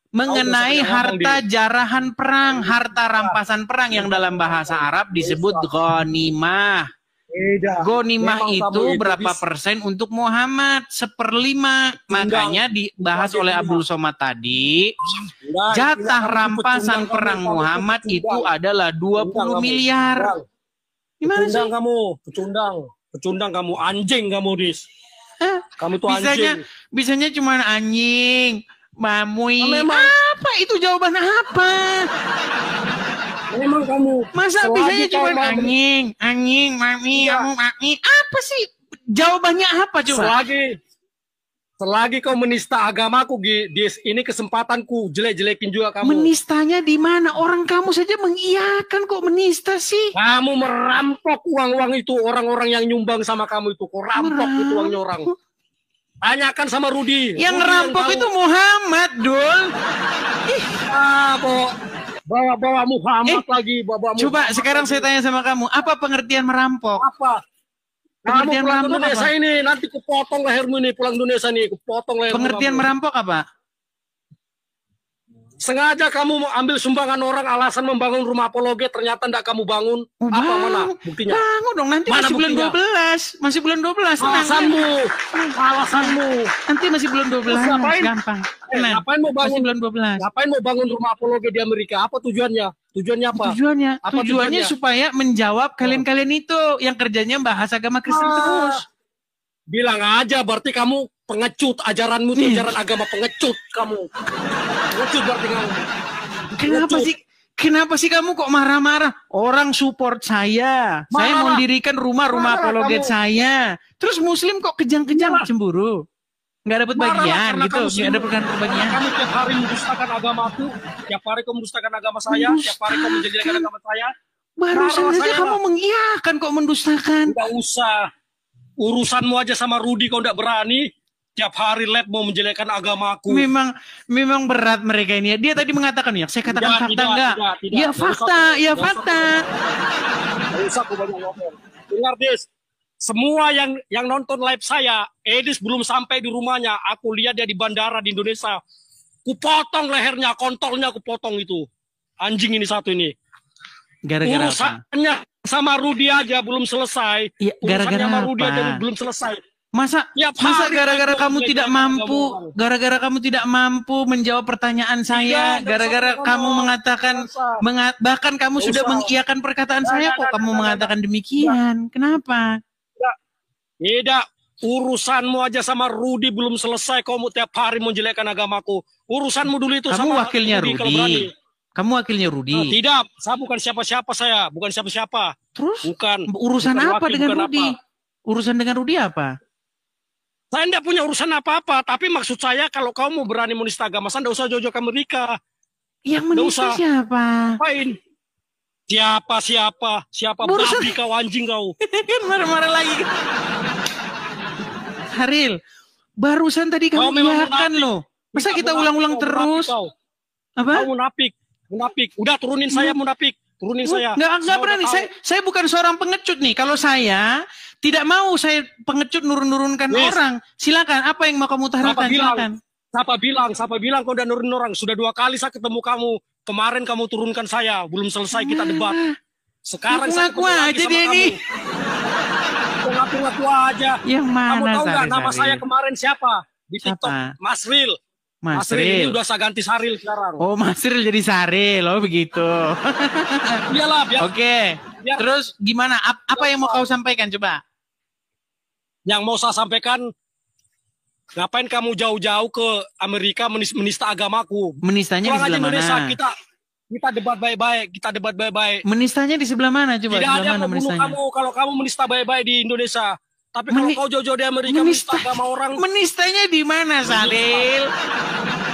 [SPEAKER 1] mengenai
[SPEAKER 2] Nggak usah banyak
[SPEAKER 1] harta
[SPEAKER 2] ngomong,
[SPEAKER 1] jarahan perang, harta rampasan perang yang dalam bahasa Arab disebut ghanimah.
[SPEAKER 2] Tidak.
[SPEAKER 1] Ghanimah
[SPEAKER 2] Memang
[SPEAKER 1] itu
[SPEAKER 2] kamu
[SPEAKER 1] berapa
[SPEAKER 2] bisa.
[SPEAKER 1] persen untuk Muhammad? 1/5. Makanya dibahas oleh Abdul Somad tadi.
[SPEAKER 2] Enggak,
[SPEAKER 1] Jatah
[SPEAKER 2] kamu
[SPEAKER 1] rampasan
[SPEAKER 2] pecundang
[SPEAKER 1] perang
[SPEAKER 2] kamu,
[SPEAKER 1] Muhammad
[SPEAKER 2] pecundang.
[SPEAKER 1] itu adalah 20
[SPEAKER 2] Pecundang kamu.
[SPEAKER 1] miliar. Gimana sih?
[SPEAKER 2] Pecundang kamu, pecundang kamu, anjing kamu, Dis.
[SPEAKER 1] Hah?
[SPEAKER 2] Kamu tuh
[SPEAKER 1] Bisanya,
[SPEAKER 2] anjing.
[SPEAKER 1] bisanya cuma anjing, mamui.
[SPEAKER 2] Ah, memang.
[SPEAKER 1] Apa itu jawaban apa?
[SPEAKER 2] Memang kamu.
[SPEAKER 1] Masa
[SPEAKER 2] selagi
[SPEAKER 1] bisanya
[SPEAKER 2] kau
[SPEAKER 1] cuma
[SPEAKER 2] mau-
[SPEAKER 1] anjing, mami,
[SPEAKER 2] Iya.
[SPEAKER 1] kamu, mami. Apa sih? Jawabannya apa coba?
[SPEAKER 2] Selagi kau menista agamaku, Dis, ini kesempatanku jelek-jelekin juga kamu.
[SPEAKER 1] Menistanya di mana? Orang kamu saja mengiyakan kok menista sih.
[SPEAKER 2] Kamu merampok uang-uang itu orang-orang yang nyumbang sama kamu itu. Kau rampok itu uangnya orang. Tanyakan sama Rudi.
[SPEAKER 1] Yang
[SPEAKER 2] Rudi
[SPEAKER 1] ngerampok
[SPEAKER 2] tahu.
[SPEAKER 1] itu Muhammad, Dul.
[SPEAKER 2] Bawa Muhammad lagi. Bawa
[SPEAKER 1] Coba
[SPEAKER 2] Muhammad
[SPEAKER 1] sekarang
[SPEAKER 2] lagi.
[SPEAKER 1] saya tanya sama kamu, apa pengertian merampok?
[SPEAKER 2] Apa? Kamu
[SPEAKER 1] Pengertian
[SPEAKER 2] pulang
[SPEAKER 1] merampok
[SPEAKER 2] Indonesia
[SPEAKER 1] apa?
[SPEAKER 2] ini, nanti kupotong lehermu ini, pulang Indonesia nih, kupotong lehermu.
[SPEAKER 1] Pengertian
[SPEAKER 2] kamu.
[SPEAKER 1] merampok apa?
[SPEAKER 2] Sengaja kamu mau ambil sumbangan orang alasan membangun rumah apologet, ternyata tidak kamu bangun.
[SPEAKER 1] Oh,
[SPEAKER 2] Apa
[SPEAKER 1] bang.
[SPEAKER 2] mana buktinya?
[SPEAKER 1] Bangun dong, nanti
[SPEAKER 2] Mana
[SPEAKER 1] masih bulan
[SPEAKER 2] buktinya?
[SPEAKER 1] 12. Masih bulan 12. tenang.
[SPEAKER 2] Alasanmu.
[SPEAKER 1] Nanti masih bulan 12.
[SPEAKER 2] Terus ngapain?
[SPEAKER 1] Gampang. Tenang.
[SPEAKER 2] Ngapain mau
[SPEAKER 1] Masih
[SPEAKER 2] bangun?
[SPEAKER 1] bulan 12.
[SPEAKER 2] Ngapain mau bangun rumah apologet di Amerika? Apa tujuannya? Tujuannya apa?
[SPEAKER 1] Tujuannya,
[SPEAKER 2] Apa
[SPEAKER 1] tujuannya
[SPEAKER 2] tujuannya?
[SPEAKER 1] supaya menjawab kalian-kalian itu yang kerjanya bahas agama Kristen terus.
[SPEAKER 2] Bilang aja, berarti kamu pengecut. Ajaranmu itu ajaran agama pengecut kamu. Pengecut berarti kamu.
[SPEAKER 1] Kenapa sih kamu kok marah-marah? Orang support saya. Saya
[SPEAKER 2] Marah.
[SPEAKER 1] mendirikan rumah-rumah
[SPEAKER 2] Marah
[SPEAKER 1] apologet
[SPEAKER 2] kamu.
[SPEAKER 1] saya. Terus muslim kok kejang-kejang
[SPEAKER 2] Marah.
[SPEAKER 1] cemburu? Nggak dapat
[SPEAKER 2] Marah
[SPEAKER 1] bagian
[SPEAKER 2] karena
[SPEAKER 1] gitu.
[SPEAKER 2] kamu
[SPEAKER 1] Nggak dapat bagian.
[SPEAKER 2] Kamu tiap hari mendustakan agamaku, tiap hari kamu mendustakan agama saya, tiap hari kamu menjadikan agama saya.
[SPEAKER 1] Barusan
[SPEAKER 2] Marah
[SPEAKER 1] saja
[SPEAKER 2] saya,
[SPEAKER 1] kamu mengiyakan kok mendustakan.
[SPEAKER 2] Tidak usah. Urusanmu aja sama Rudi kau tidak berani. Tiap hari live mau menjelekkan agamaku.
[SPEAKER 1] Memang berat mereka ini. Dia tadi mengatakan ya, saya katakan fakta enggak?
[SPEAKER 2] Tidak.
[SPEAKER 1] Ya
[SPEAKER 2] Nggak
[SPEAKER 1] fakta,
[SPEAKER 2] usah,
[SPEAKER 1] ya
[SPEAKER 2] nggak
[SPEAKER 1] fakta.
[SPEAKER 2] Nggak usah aku banyak ngomong. Dengar, Dis. Semua yang nonton live saya, Edis belum sampai di rumahnya. Aku lihat dia di bandara di Indonesia. Kupotong lehernya, kontolnya kupotong itu. Anjing ini satu ini.
[SPEAKER 1] Gara-gara apa?
[SPEAKER 2] Urusannya sama Rudi aja belum selesai.
[SPEAKER 1] Ya, gara-gara
[SPEAKER 2] Urusannya sama Rudi
[SPEAKER 1] apa?
[SPEAKER 2] aja belum selesai.
[SPEAKER 1] Masa
[SPEAKER 2] Tiap hari
[SPEAKER 1] gara-gara
[SPEAKER 2] kamu
[SPEAKER 1] kamu
[SPEAKER 2] menjelekkan
[SPEAKER 1] tidak
[SPEAKER 2] agama
[SPEAKER 1] mampu,
[SPEAKER 2] orang.
[SPEAKER 1] gara-gara kamu tidak mampu menjawab pertanyaan saya,
[SPEAKER 2] Tidak
[SPEAKER 1] gara-gara
[SPEAKER 2] usah
[SPEAKER 1] kamu
[SPEAKER 2] ngomong.
[SPEAKER 1] mengatakan
[SPEAKER 2] Nggak usah.
[SPEAKER 1] bahkan kamu
[SPEAKER 2] Nggak
[SPEAKER 1] sudah
[SPEAKER 2] usah.
[SPEAKER 1] mengiyakan perkataan saya kok kamu
[SPEAKER 2] Nggak,
[SPEAKER 1] mengatakan demikian. Kenapa?
[SPEAKER 2] Tidak, urusanmu aja sama Rudi belum selesai. Kamu tiap hari menjelekkan agamaku. Urusanmu dulu itu
[SPEAKER 1] Kamu
[SPEAKER 2] sama
[SPEAKER 1] wakilnya
[SPEAKER 2] kalau berani.
[SPEAKER 1] Rudi. Kamu wakilnya Rudi.
[SPEAKER 2] Nah, tidak, saya bukan siapa-siapa saya. Bukan siapa-siapa.
[SPEAKER 1] Terus
[SPEAKER 2] Bukan.
[SPEAKER 1] urusan
[SPEAKER 2] Bukan
[SPEAKER 1] apa
[SPEAKER 2] wakil,
[SPEAKER 1] dengan
[SPEAKER 2] bukan
[SPEAKER 1] Rudi?
[SPEAKER 2] apa.
[SPEAKER 1] Urusan dengan Rudi apa?
[SPEAKER 2] Saya tidak punya urusan apa-apa. Tapi maksud saya kalau kamu berani menista agama, saya tidak usah jauh-jauh ke Amerika.
[SPEAKER 1] Yang
[SPEAKER 2] Nggak
[SPEAKER 1] menista
[SPEAKER 2] usah.
[SPEAKER 1] siapa?
[SPEAKER 2] Ngapain? Siapa
[SPEAKER 1] Barusan-
[SPEAKER 2] babi kau, anjing kau.
[SPEAKER 1] Kan marah-marah lagi. Haril, barusan tadi
[SPEAKER 2] Kau
[SPEAKER 1] kamu
[SPEAKER 2] memang
[SPEAKER 1] iyakan
[SPEAKER 2] munafik.
[SPEAKER 1] loh. Masa
[SPEAKER 2] Tidak,
[SPEAKER 1] kita
[SPEAKER 2] munafik
[SPEAKER 1] ulang-ulang
[SPEAKER 2] kau,
[SPEAKER 1] terus?
[SPEAKER 2] munafik kau.
[SPEAKER 1] Apa?
[SPEAKER 2] Kau munafik. Udah turunin saya munafik. Turunin saya.
[SPEAKER 1] Nggak
[SPEAKER 2] Saya
[SPEAKER 1] berani.
[SPEAKER 2] udah tahu.
[SPEAKER 1] Saya bukan seorang pengecut nih. Kalau saya tidak mau saya pengecut nurun-nurunkan
[SPEAKER 2] Yes.
[SPEAKER 1] orang. Silakan. Apa yang mau kamu utarakan? Silakan.
[SPEAKER 2] Siapa bilang kau udah nurunin orang. Sudah 2 kali saya ketemu kamu. Kemarin kamu turunkan saya. Belum selesai kita debat. Sekarang saya
[SPEAKER 1] Ngaku-ngaku
[SPEAKER 2] ketemu lagi
[SPEAKER 1] aja
[SPEAKER 2] sama
[SPEAKER 1] dia
[SPEAKER 2] kamu.
[SPEAKER 1] nih.
[SPEAKER 2] Kau ngaku-ngaku aja.
[SPEAKER 1] Yang mana?
[SPEAKER 2] Kamu tahu nggak nama
[SPEAKER 1] Sari-Sari?
[SPEAKER 2] saya kemarin siapa? Di
[SPEAKER 1] Siapa?
[SPEAKER 2] TikTok. Masril.
[SPEAKER 1] Mas
[SPEAKER 2] Masril ini
[SPEAKER 1] Ril.
[SPEAKER 2] udah saya ganti Saril sekarang.
[SPEAKER 1] Oh, Mas Ril jadi Saril. Oh, begitu.
[SPEAKER 2] Iyalah, biar
[SPEAKER 1] Oke.
[SPEAKER 2] biar-
[SPEAKER 1] Terus gimana? Apa yang mau kau sampaikan? Coba.
[SPEAKER 2] yang mau saya sampaikan, Ngapain kamu jauh-jauh ke Amerika menista agamaku?
[SPEAKER 1] Menistanya di
[SPEAKER 2] Pulang aja
[SPEAKER 1] sebelah
[SPEAKER 2] Indonesia,
[SPEAKER 1] mana?
[SPEAKER 2] kita debat baik-baik, kita debat baik-baik.
[SPEAKER 1] Menistanya di sebelah mana? Coba
[SPEAKER 2] Tidak
[SPEAKER 1] sebelah
[SPEAKER 2] ada yang
[SPEAKER 1] mana
[SPEAKER 2] mau bunuh
[SPEAKER 1] menistanya?
[SPEAKER 2] kamu kalau kamu menista baik-baik di Indonesia. Tapi kalau
[SPEAKER 1] Meni-
[SPEAKER 2] kau jauh-jauh di Amerika menista
[SPEAKER 1] Menista,
[SPEAKER 2] agama orang,
[SPEAKER 1] menistanya di mana, Saril?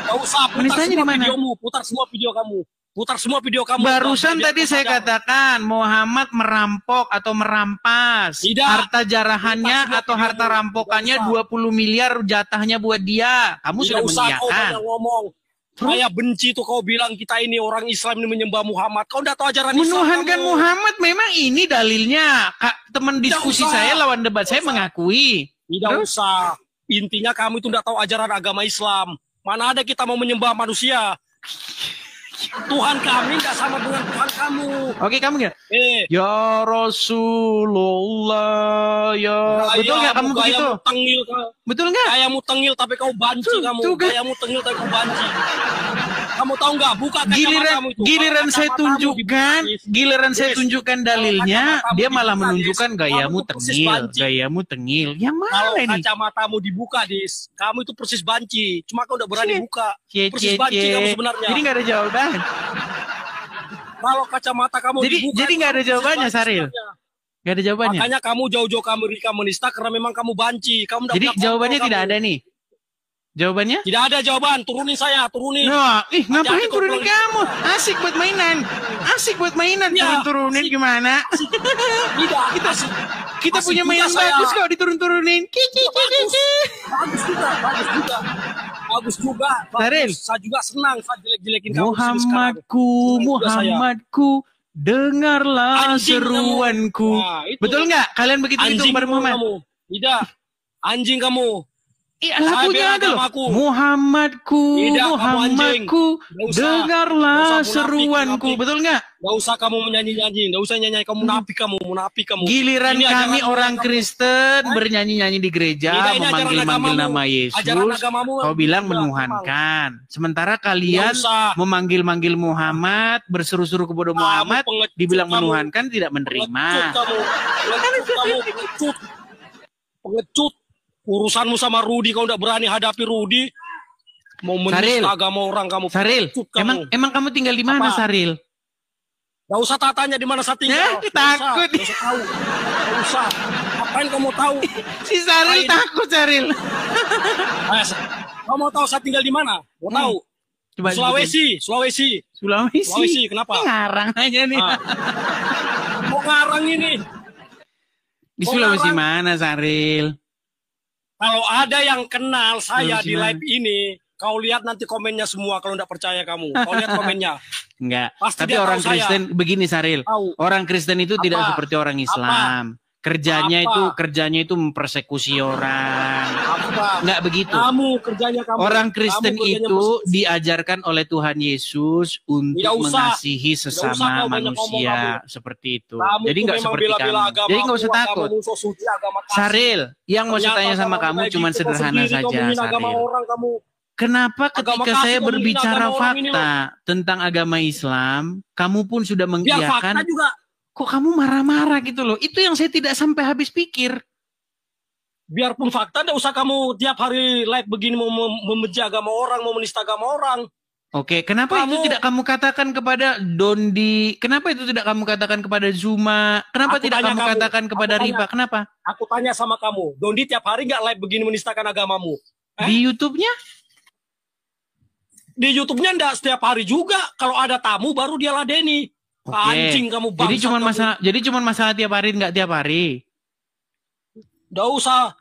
[SPEAKER 2] gak usah putar
[SPEAKER 1] Menistanya di
[SPEAKER 2] semua
[SPEAKER 1] mana?
[SPEAKER 2] videomu, putar semua video kamu. Putar semua video kamu.
[SPEAKER 1] Barusan
[SPEAKER 2] Biar
[SPEAKER 1] tadi
[SPEAKER 2] kau
[SPEAKER 1] saya
[SPEAKER 2] sadar.
[SPEAKER 1] katakan Muhammad merampok atau merampas
[SPEAKER 2] Tidak.
[SPEAKER 1] harta jarahannya
[SPEAKER 2] Putar
[SPEAKER 1] atau
[SPEAKER 2] semua
[SPEAKER 1] harta
[SPEAKER 2] videomu.
[SPEAKER 1] rampokannya
[SPEAKER 2] Tidak usah.
[SPEAKER 1] 20 miliar jatahnya buat dia. Kamu
[SPEAKER 2] Tidak
[SPEAKER 1] sudah
[SPEAKER 2] usah kau
[SPEAKER 1] mengiyakan.
[SPEAKER 2] banyak ngomong. Saya benci tuh kau bilang kita ini orang Islam ini menyembah Muhammad. Kau udah tahu ajaran Islam
[SPEAKER 1] Menuhankan
[SPEAKER 2] kamu.
[SPEAKER 1] Muhammad memang ini dalilnya. Teman diskusi
[SPEAKER 2] usah.
[SPEAKER 1] saya lawan debat saya mengakui.
[SPEAKER 2] Tidak
[SPEAKER 1] Terus?
[SPEAKER 2] usah. Intinya kamu itu tidak tahu ajaran agama Islam. Mana ada kita mau menyembah manusia. Tuhan kami tidak sama dengan Tuhan kamu.
[SPEAKER 1] Oke, kamu gak?
[SPEAKER 2] Eh,
[SPEAKER 1] Ya Rasulullah, ya. Betul nggak kamu begitu?
[SPEAKER 2] gayamu tengil,
[SPEAKER 1] Betul nggak?
[SPEAKER 2] gayamu tengil tapi kau banci
[SPEAKER 1] Tuh,
[SPEAKER 2] kamu.
[SPEAKER 1] tuh kan.
[SPEAKER 2] Gayamu tengil tapi kau banci. Kamu tahu nggak? Buka
[SPEAKER 1] Giliran
[SPEAKER 2] kacamatamu itu.
[SPEAKER 1] giliran
[SPEAKER 2] Kalau
[SPEAKER 1] saya
[SPEAKER 2] kacamatamu
[SPEAKER 1] tunjukkan,
[SPEAKER 2] dibuka,
[SPEAKER 1] giliran saya
[SPEAKER 2] Yes.
[SPEAKER 1] tunjukkan
[SPEAKER 2] Kalau
[SPEAKER 1] dalilnya,
[SPEAKER 2] kacamatamu
[SPEAKER 1] dia malah
[SPEAKER 2] dibuka,
[SPEAKER 1] menunjukkan
[SPEAKER 2] Yes,
[SPEAKER 1] gayamu
[SPEAKER 2] kamu tuh persis
[SPEAKER 1] tengil,
[SPEAKER 2] banci.
[SPEAKER 1] gayamu tengil. Yang
[SPEAKER 2] Kalau
[SPEAKER 1] mana ini?
[SPEAKER 2] kacamatamu dibuka, Dis, kamu itu persis banci. Cuma kau udah berani
[SPEAKER 1] Cie.
[SPEAKER 2] buka.
[SPEAKER 1] Cie,
[SPEAKER 2] Persis
[SPEAKER 1] cie,
[SPEAKER 2] banci
[SPEAKER 1] cie.
[SPEAKER 2] kamu sebenarnya.
[SPEAKER 1] Jadi nggak ada jawaban.
[SPEAKER 2] Kalau kacamata kamu
[SPEAKER 1] Jadi-
[SPEAKER 2] dibuka,
[SPEAKER 1] jadi
[SPEAKER 2] itu
[SPEAKER 1] nggak ada
[SPEAKER 2] persis
[SPEAKER 1] jawabannya,
[SPEAKER 2] banci
[SPEAKER 1] Saril?
[SPEAKER 2] sebenarnya.
[SPEAKER 1] Nggak ada jawabannya.
[SPEAKER 2] Makanya kamu jauh-jauh ke Amerika menista karena memang kamu banci. Kamu nggak
[SPEAKER 1] Jadi
[SPEAKER 2] punya kontrol
[SPEAKER 1] jawabannya
[SPEAKER 2] kamu.
[SPEAKER 1] tidak ada nih. Jawabannya?
[SPEAKER 2] Tidak ada jawaban. Turunin saya, turunin.
[SPEAKER 1] Nah, ngapain
[SPEAKER 2] Hati-hati kau
[SPEAKER 1] turunin
[SPEAKER 2] pulang.
[SPEAKER 1] kamu? Asik buat mainan. Asik buat mainan.
[SPEAKER 2] Ya,
[SPEAKER 1] Turun-turunin gimana?
[SPEAKER 2] Tidak,
[SPEAKER 1] Kita
[SPEAKER 2] Asik
[SPEAKER 1] punya
[SPEAKER 2] juga
[SPEAKER 1] mainan
[SPEAKER 2] saya.
[SPEAKER 1] bagus kok diturun-turunin. Kiki, kiki, kiki.
[SPEAKER 2] bagus juga, bagus juga. Bagus juga. Bagus.
[SPEAKER 1] Saril.
[SPEAKER 2] Saya juga senang saya jelek-jelekin kamu di sini sekarang.
[SPEAKER 1] Muhammadku,
[SPEAKER 2] Senang juga saya.
[SPEAKER 1] Muhammadku, dengarlah
[SPEAKER 2] Anjing
[SPEAKER 1] seruanku.
[SPEAKER 2] kamu. Nah, itu.
[SPEAKER 1] Betul nggak? Kalian begitu itu
[SPEAKER 2] Anjing
[SPEAKER 1] kepada Muhammad?
[SPEAKER 2] kamu. Tidak. Anjing kamu.
[SPEAKER 1] Iya,
[SPEAKER 2] Saya
[SPEAKER 1] lagunya
[SPEAKER 2] bela
[SPEAKER 1] ada loh.
[SPEAKER 2] agamaku.
[SPEAKER 1] Muhammadku,
[SPEAKER 2] Tidak, kamu
[SPEAKER 1] Muhammadku,
[SPEAKER 2] Nggak usah.
[SPEAKER 1] dengarlah
[SPEAKER 2] Nggak usah munafik,
[SPEAKER 1] seruanku.
[SPEAKER 2] munafik.
[SPEAKER 1] Betul nggak?
[SPEAKER 2] Gak usah kamu menyanyi-nyanyi. Gak usah nyanyi. Kamu munafik kamu. Munafik kamu.
[SPEAKER 1] Giliran
[SPEAKER 2] Ini
[SPEAKER 1] kami
[SPEAKER 2] ajaran
[SPEAKER 1] orang
[SPEAKER 2] kamu.
[SPEAKER 1] Kristen bernyanyi-nyanyi di gereja,
[SPEAKER 2] Tidak, ini ajaran
[SPEAKER 1] memanggil-manggil
[SPEAKER 2] agamamu.
[SPEAKER 1] nama
[SPEAKER 2] Ajaran
[SPEAKER 1] Yesus,
[SPEAKER 2] agamamu.
[SPEAKER 1] kau bilang
[SPEAKER 2] Tidak,
[SPEAKER 1] menuhankan. Sementara
[SPEAKER 2] Nggak
[SPEAKER 1] kalian
[SPEAKER 2] usah.
[SPEAKER 1] memanggil-manggil Muhammad, berseru-seru kepada Muhammad,
[SPEAKER 2] pengecut
[SPEAKER 1] dibilang
[SPEAKER 2] kamu.
[SPEAKER 1] menuhankan, tidak menerima.
[SPEAKER 2] Pengecut. Pengecut. Urusanmu sama Rudi, kau udah berani hadapi Rudi. Mau
[SPEAKER 1] Saril.
[SPEAKER 2] menista agama orang kamu.
[SPEAKER 1] Saril,
[SPEAKER 2] Pengecut kamu.
[SPEAKER 1] emang kamu tinggal di mana,
[SPEAKER 2] Apa?
[SPEAKER 1] Saril?
[SPEAKER 2] Gak usah tanya di mana saya tinggal.
[SPEAKER 1] Ya,
[SPEAKER 2] Nggak
[SPEAKER 1] takut.
[SPEAKER 2] Usah, nggak usah tahu. Gak usah. Apain kamu tahu?
[SPEAKER 1] Si Saril
[SPEAKER 2] Apain?
[SPEAKER 1] takut, Saril.
[SPEAKER 2] Kamu mau tahu saya tinggal di mana? Mau tahu?
[SPEAKER 1] Coba
[SPEAKER 2] Sulawesi. Sulawesi, kenapa?
[SPEAKER 1] Ngarang aja nih.
[SPEAKER 2] Ah. Mau ngarang ini.
[SPEAKER 1] Di
[SPEAKER 2] Mau
[SPEAKER 1] Sulawesi
[SPEAKER 2] ngarang.
[SPEAKER 1] mana, Saril?
[SPEAKER 2] Kalau ada yang kenal saya
[SPEAKER 1] Sulawesi
[SPEAKER 2] di
[SPEAKER 1] mana?
[SPEAKER 2] live ini, kau lihat nanti komennya semua kalau nggak percaya kamu. Kau lihat komennya.
[SPEAKER 1] Enggak.
[SPEAKER 2] Pasti
[SPEAKER 1] Tapi
[SPEAKER 2] dia
[SPEAKER 1] orang
[SPEAKER 2] tahu saya.
[SPEAKER 1] Kristen begini, Saril.
[SPEAKER 2] Tahu.
[SPEAKER 1] Orang Kristen itu tidak
[SPEAKER 2] Apa?
[SPEAKER 1] seperti orang Islam. Kerjanya itu mempersekusi orang.
[SPEAKER 2] Apa?
[SPEAKER 1] Enggak begitu.
[SPEAKER 2] Kamu kerjanya kamu.
[SPEAKER 1] Orang Kristen
[SPEAKER 2] Kamu kerjanya
[SPEAKER 1] itu
[SPEAKER 2] persis.
[SPEAKER 1] diajarkan oleh Tuhan Yesus untuk
[SPEAKER 2] Tidak usah.
[SPEAKER 1] mengasihi
[SPEAKER 2] usah
[SPEAKER 1] sesama
[SPEAKER 2] kau banyak ngomong,
[SPEAKER 1] manusia seperti itu.
[SPEAKER 2] Kamu
[SPEAKER 1] Jadi
[SPEAKER 2] tuh
[SPEAKER 1] nggak
[SPEAKER 2] memang
[SPEAKER 1] seperti
[SPEAKER 2] bela-bela
[SPEAKER 1] kamu.
[SPEAKER 2] agamamu,
[SPEAKER 1] Jadi nggak usah takut.
[SPEAKER 2] agamamu so suci, agama kasih.
[SPEAKER 1] Saril, yang mau saya
[SPEAKER 2] Ternyata
[SPEAKER 1] tanya sama
[SPEAKER 2] agamamu
[SPEAKER 1] kamu
[SPEAKER 2] kayak
[SPEAKER 1] cuma
[SPEAKER 2] gitu, kau
[SPEAKER 1] sederhana
[SPEAKER 2] sendiri, kau
[SPEAKER 1] saja,
[SPEAKER 2] menghina agama
[SPEAKER 1] Saril.
[SPEAKER 2] orang kamu.
[SPEAKER 1] Kenapa
[SPEAKER 2] Agama
[SPEAKER 1] ketika
[SPEAKER 2] kasih
[SPEAKER 1] saya
[SPEAKER 2] kau menghina
[SPEAKER 1] berbicara
[SPEAKER 2] agama orang ini,
[SPEAKER 1] fakta tentang agama Islam, kamu pun sudah
[SPEAKER 2] Biar
[SPEAKER 1] mengiyakan,
[SPEAKER 2] fakta juga.
[SPEAKER 1] kok kamu marah-marah gitu loh. Itu yang saya tidak sampai habis pikir.
[SPEAKER 2] Biarpun fakta, tidak usah kamu tiap hari live begini mau membenci agama orang, mau menista agama orang.
[SPEAKER 1] Oke, kenapa itu
[SPEAKER 2] Kamu-
[SPEAKER 1] tidak kamu katakan kepada Dondi? Kenapa itu tidak kamu katakan kepada Zuma? Kenapa
[SPEAKER 2] Aku
[SPEAKER 1] tidak
[SPEAKER 2] tanya
[SPEAKER 1] kamu
[SPEAKER 2] kamu.
[SPEAKER 1] katakan kepada
[SPEAKER 2] Aku tanya.
[SPEAKER 1] Riba? Kenapa?
[SPEAKER 2] Aku tanya sama kamu, Dondi tiap hari nggak live begini menistakan agamamu?
[SPEAKER 1] Di YouTube-nya?
[SPEAKER 2] Di YouTube-nya ndak setiap hari juga. Kalau ada tamu baru dia ladeni.
[SPEAKER 1] Oke.
[SPEAKER 2] Anjing kamu bangsat.
[SPEAKER 1] Jadi cuma masalah tiap hari nggak tiap hari.
[SPEAKER 2] Nggak usah.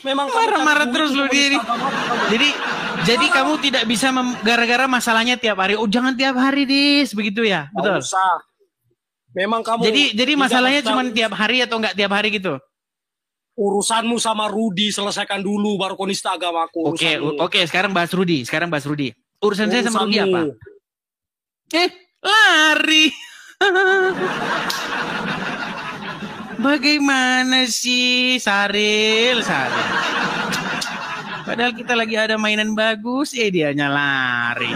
[SPEAKER 2] Memang kamu
[SPEAKER 1] Marah-marah
[SPEAKER 2] cari
[SPEAKER 1] terus
[SPEAKER 2] duit
[SPEAKER 1] lu
[SPEAKER 2] untuk
[SPEAKER 1] diri.
[SPEAKER 2] menista agamamu, kamu.
[SPEAKER 1] Jadi kamu tidak bisa gara-gara masalahnya tiap hari. Oh, jangan tiap hari, Dis, begitu ya?
[SPEAKER 2] Nggak
[SPEAKER 1] Betul.
[SPEAKER 2] usah. Memang kamu.
[SPEAKER 1] Jadi
[SPEAKER 2] tidak
[SPEAKER 1] masalahnya
[SPEAKER 2] bisa-
[SPEAKER 1] cuma tiap hari atau nggak tiap hari gitu?
[SPEAKER 2] Urusanmu sama Rudi selesaikan dulu baru kau nista agamaku.
[SPEAKER 1] Oke,
[SPEAKER 2] urusanmu.
[SPEAKER 1] oke. Sekarang bahas Rudi. Urusan saya sama Rudi
[SPEAKER 2] Urusanmu.
[SPEAKER 1] apa? Lari. Bagaimana sih, Saril? Padahal kita lagi ada mainan bagus, dianya lari.